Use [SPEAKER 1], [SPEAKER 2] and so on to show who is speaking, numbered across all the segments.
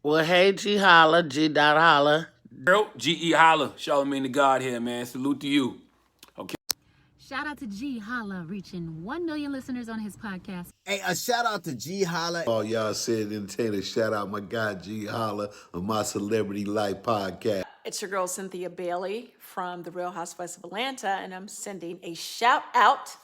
[SPEAKER 1] Well, hey, G.Holla, G.Holla.
[SPEAKER 2] Girl, Ge.Holla, Charlemagne the God here, man. Salute to you. Okay.
[SPEAKER 3] Shout out to Ge.Holla, reaching 1 million listeners on his podcast.
[SPEAKER 4] Hey, a shout out to Ge.Holla.
[SPEAKER 5] All y'all said entertainers, shout out my guy Ge.Holla on My Celebrity Life podcast.
[SPEAKER 6] It's your girl Cynthia Bailey from The Real Housewives of Atlanta, and I'm sending a shout out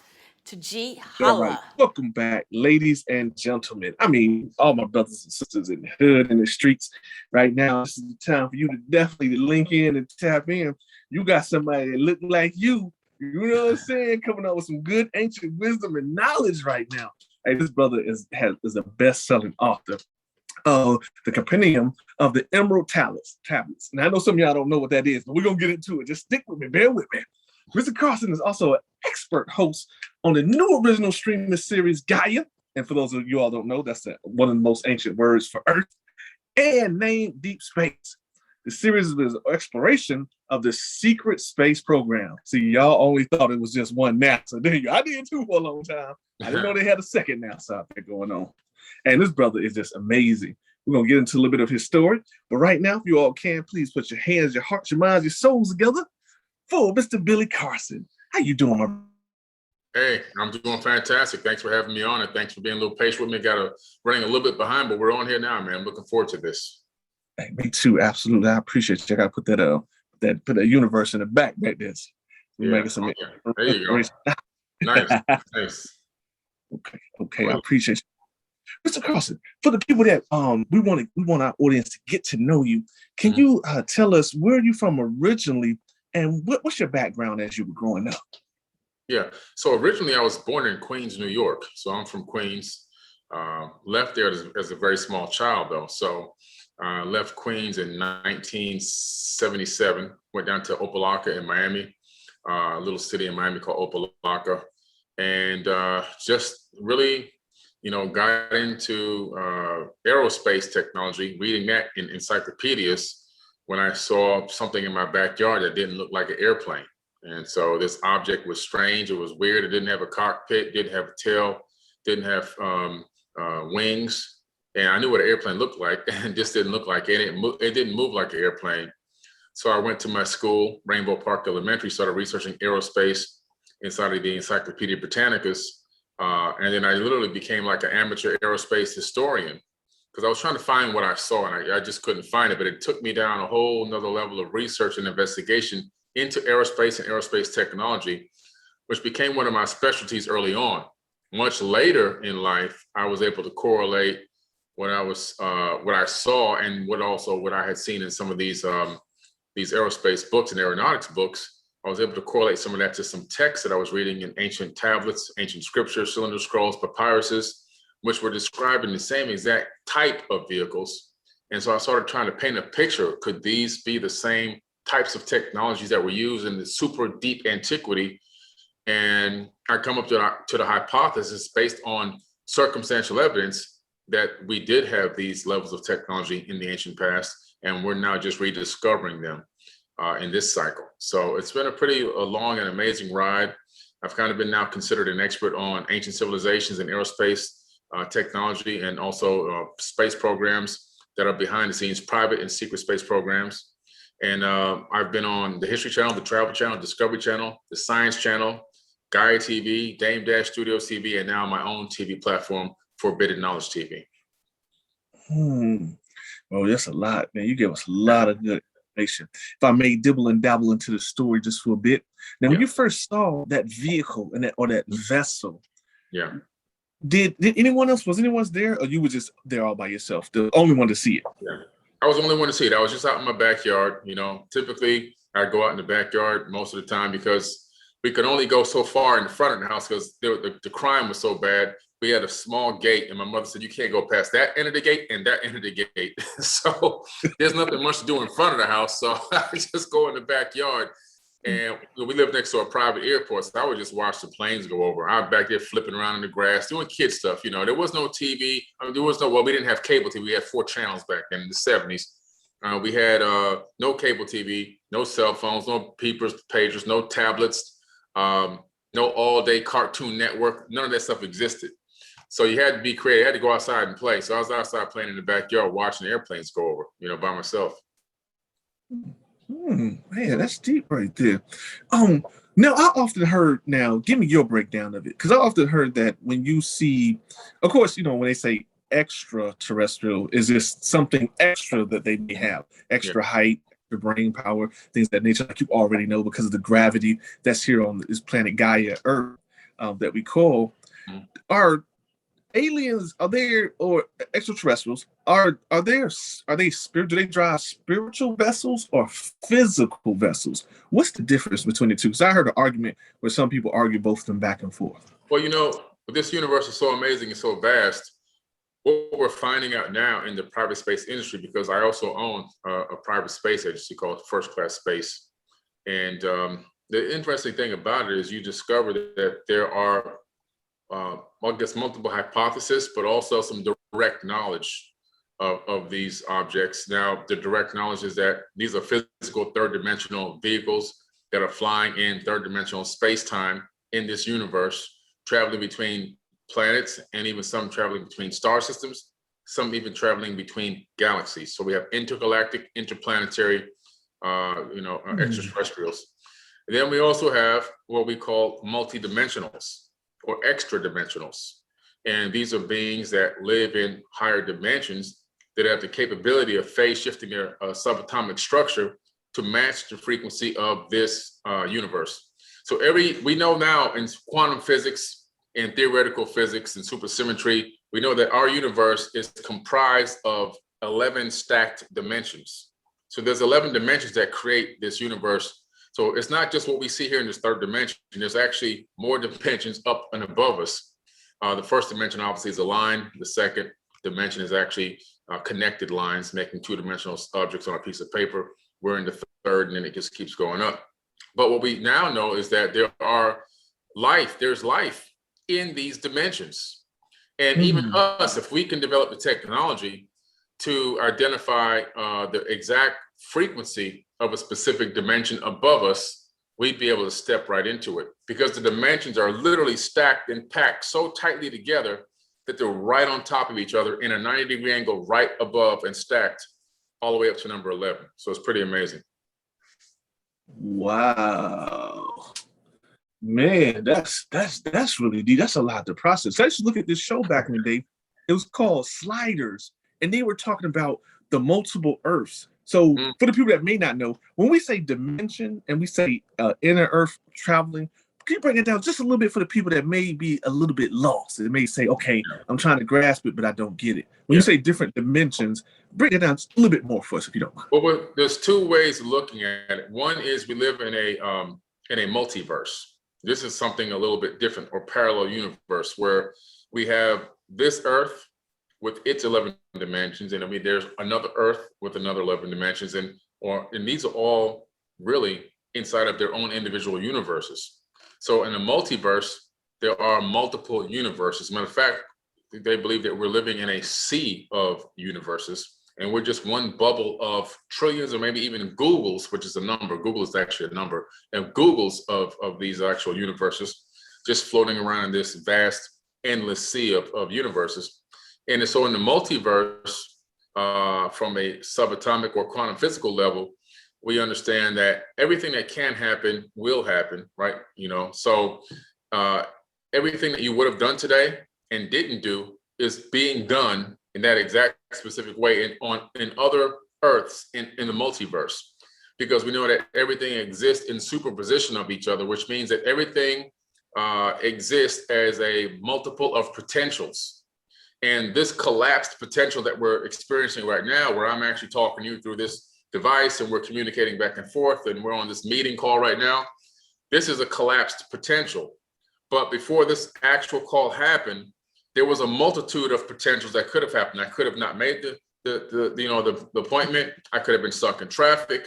[SPEAKER 6] to
[SPEAKER 7] All right,
[SPEAKER 6] Ge.Holla.
[SPEAKER 7] welcome back, ladies and gentlemen. I mean, all my brothers and sisters in the hood and the streets right now. This is the time for you to definitely link in and tap in. You got somebody that look like you know what I'm saying, coming up with some good ancient wisdom and knowledge right now. Hey, this brother is a best-selling author of the compendium of the Emerald Tablets. Now, I know some of y'all don't know what that is, but we're going to get into it. Just stick with me. Bear with me. Mr. Carson is also an expert host on the new original streaming series Gaia. And for those of you all don't know, that's one of the most ancient words for Earth. And named Deep Space. The series is an exploration of the secret space program. See, y'all only thought it was just one NASA. There you go. I did too for a long time. I didn't know they had a second NASA out there going on. And this brother is just amazing. We're going to get into a little bit of his story. But right now, if you all can, please put your hands, your hearts, your minds, your souls together for Mr. Billy Carson. How you doing, my
[SPEAKER 8] Hey, I'm doing fantastic. Thanks for having me on, and thanks for being a little patient with me. Running a little bit behind, but we're on here now, man. I'm looking forward to this.
[SPEAKER 7] Hey, me too, absolutely. I appreciate you. I got to put that universe in the back there.
[SPEAKER 8] Yeah. Some there you go. Nice.
[SPEAKER 7] Okay. I appreciate you. Mr. Carson, for the people that we want our audience to get to know you, can you tell us where are you from originally, and what's your background as you were growing up?
[SPEAKER 8] Yeah. So originally I was born in Queens, New York. So I'm from Queens. Left there as a very small child, though. So left Queens in 1977. Went down to Opelika in Miami, a little city in Miami called Opelika, and just really, got into aerospace technology, reading that in encyclopedias when I saw something in my backyard that didn't look like an airplane. And so this object was strange. It was weird. It didn't have a cockpit, didn't have a tail, didn't have wings. And I knew what an airplane looked like, and just didn't look like it. It didn't move like an airplane. So I went to my school, Rainbow Park Elementary, started researching aerospace inside of the Encyclopedia Britannicus. And then I literally became like an amateur aerospace historian because I was trying to find what I saw, and I just couldn't find it. But it took me down a whole nother level of research and investigation into aerospace and aerospace technology, which became one of my specialties early on. Much later in life, I was able to correlate what I saw and what I had seen in some of these aerospace books and aeronautics books. I was able to correlate some of that to some texts that I was reading in ancient tablets, ancient scriptures, cylinder scrolls, papyruses, which were describing the same exact type of vehicles. And so I started trying to paint a picture. Could these be the same types of technologies that were used in the super deep antiquity? And I come up to the hypothesis based on circumstantial evidence that we did have these levels of technology in the ancient past, and we're now just rediscovering them in this cycle. So it's been a pretty long and amazing ride. I've kind of been now considered an expert on ancient civilizations and aerospace technology, and also space programs that are behind the scenes, private and secret space programs. And I've been on the History Channel, the Travel Channel, Discovery Channel, the Science Channel, Gaia TV, Dame Dash Studios TV, and now my own TV platform, Forbidden Knowledge TV.
[SPEAKER 7] Well, that's a lot, man. You gave us a lot of good information. If I may dibble and dabble into the story just for a bit. Now, when you first saw that vehicle and that vessel, did anyone else, was anyone there, or you were just there all by yourself, the only one to see it?
[SPEAKER 8] Yeah, I was the only one to see it. I was just out in my backyard. Typically I go out in the backyard most of the time because we could only go so far in the front of the house because the crime was so bad. We had a small gate, and my mother said, you can't go past that end of the gate and that end of the gate. So there's nothing much to do in front of the house. So I just go in the backyard, and we live next to a private airport. So I would just watch the planes go over. I was back there flipping around in the grass, doing kid stuff. There was no TV. We didn't have cable TV. We had 4 channels back then in the 70s. We had no cable TV, no cell phones, no peepers, pagers, no tablets, no all-day Cartoon Network. None of that stuff existed. So you had to be creative. You had to go outside and play. So I was outside playing in the backyard, watching the airplanes go over, by myself.
[SPEAKER 7] Man, that's deep right there. Now I often heard, give me your breakdown of it, because I often heard that when you see, of course, when they say extraterrestrial, is this something extra that they may have, extra height, extra brain power, things of that nature, like you already know, because of the gravity that's here on this planet Gaia, Earth, that we call. Are aliens, are there, or extraterrestrials, do they drive spiritual vessels or physical vessels? What's the difference between the two? Because I heard an argument where some people argue both of them back and forth.
[SPEAKER 8] Well, this universe is so amazing and so vast. What we're finding out now in the private space industry, because I also own a private space agency called First Class Space. And the interesting thing about it is you discover that there are multiple hypotheses, but also some direct knowledge of these objects. Now, the direct knowledge is that these are physical third-dimensional vehicles that are flying in third-dimensional space-time in this universe, traveling between planets, and even some traveling between star systems, some even traveling between galaxies. So we have intergalactic, interplanetary, extraterrestrials. And then we also have what we call multidimensionals, or extra dimensionals. And these are beings that live in higher dimensions that have the capability of phase shifting their subatomic structure to match the frequency of this universe. So we know now in quantum physics and theoretical physics and supersymmetry, we know that our universe is comprised of 11 stacked dimensions. So there's 11 dimensions that create this universe. So it's not just what we see here in this third dimension. There's actually more dimensions up and above us. The first dimension obviously is a line. The second dimension is actually connected lines, making two-dimensional objects on a piece of paper. We're in the third, and then it just keeps going up. But what we now know is that there's life in these dimensions. And even us, if we can develop the technology to identify the exact frequency of a specific dimension above us, we'd be able to step right into it, because the dimensions are literally stacked and packed so tightly together that they're right on top of each other in a 90-degree angle, right above and stacked all the way up to number 11. So it's pretty amazing.
[SPEAKER 7] Wow. Man, that's really deep. That's a lot to process. I used to look at this show back in the day. It was called Sliders, and they were talking about the multiple Earths. So for the people that may not know, when we say dimension and we say inner Earth traveling, can you break it down just a little bit for the people that may be a little bit lost? They may say, okay, I'm trying to grasp it, but I don't get it. When you say different dimensions, break it down just a little bit more for us, if you don't mind.
[SPEAKER 8] Well, there's two ways of looking at it. One is we live in a multiverse. This is something a little bit different, or parallel universe, where we have this Earth with its 11 dimensions, and there's another Earth with another 11 dimensions, and these are all really inside of their own individual universes. So in the multiverse, there are multiple universes. Matter of fact, they believe that we're living in a sea of universes, and we're just one bubble of trillions, or maybe even Googles, which is a number. Google is actually a number, and Googles of these actual universes, just floating around in this vast, endless sea of universes. And so in the multiverse, from a subatomic or quantum physical level, we understand that everything that can happen will happen, right? So everything that you would have done today and didn't do is being done in that exact specific way in other Earths in the multiverse, because we know that everything exists in superposition of each other, which means that everything exists as a multiple of potentials. And this collapsed potential that we're experiencing right now, where I'm actually talking to you through this device and we're communicating back and forth and we're on this meeting call right now, this is a collapsed potential. But before this actual call happened, there was a multitude of potentials that could have happened. I could have not made the appointment. I could have been stuck in traffic.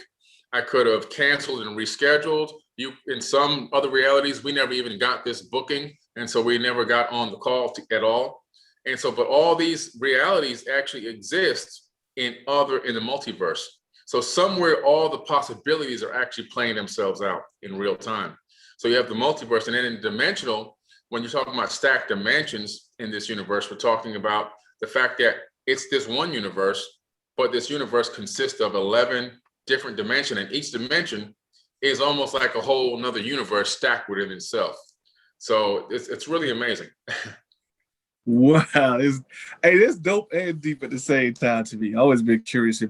[SPEAKER 8] I could have canceled and rescheduled. In some other realities, we never even got this booking, and so we never got on the call at all. And so, but all these realities actually exist in the multiverse. So somewhere all the possibilities are actually playing themselves out in real time. So you have the multiverse, and then in dimensional, when you're talking about stacked dimensions, in this universe. We're talking about the fact that it's this one universe, but this universe consists of 11 different dimensions, and each dimension is almost like a whole another universe stacked within itself. So it's really amazing.
[SPEAKER 7] Wow, it's dope and deep at the same time to me. Always been curious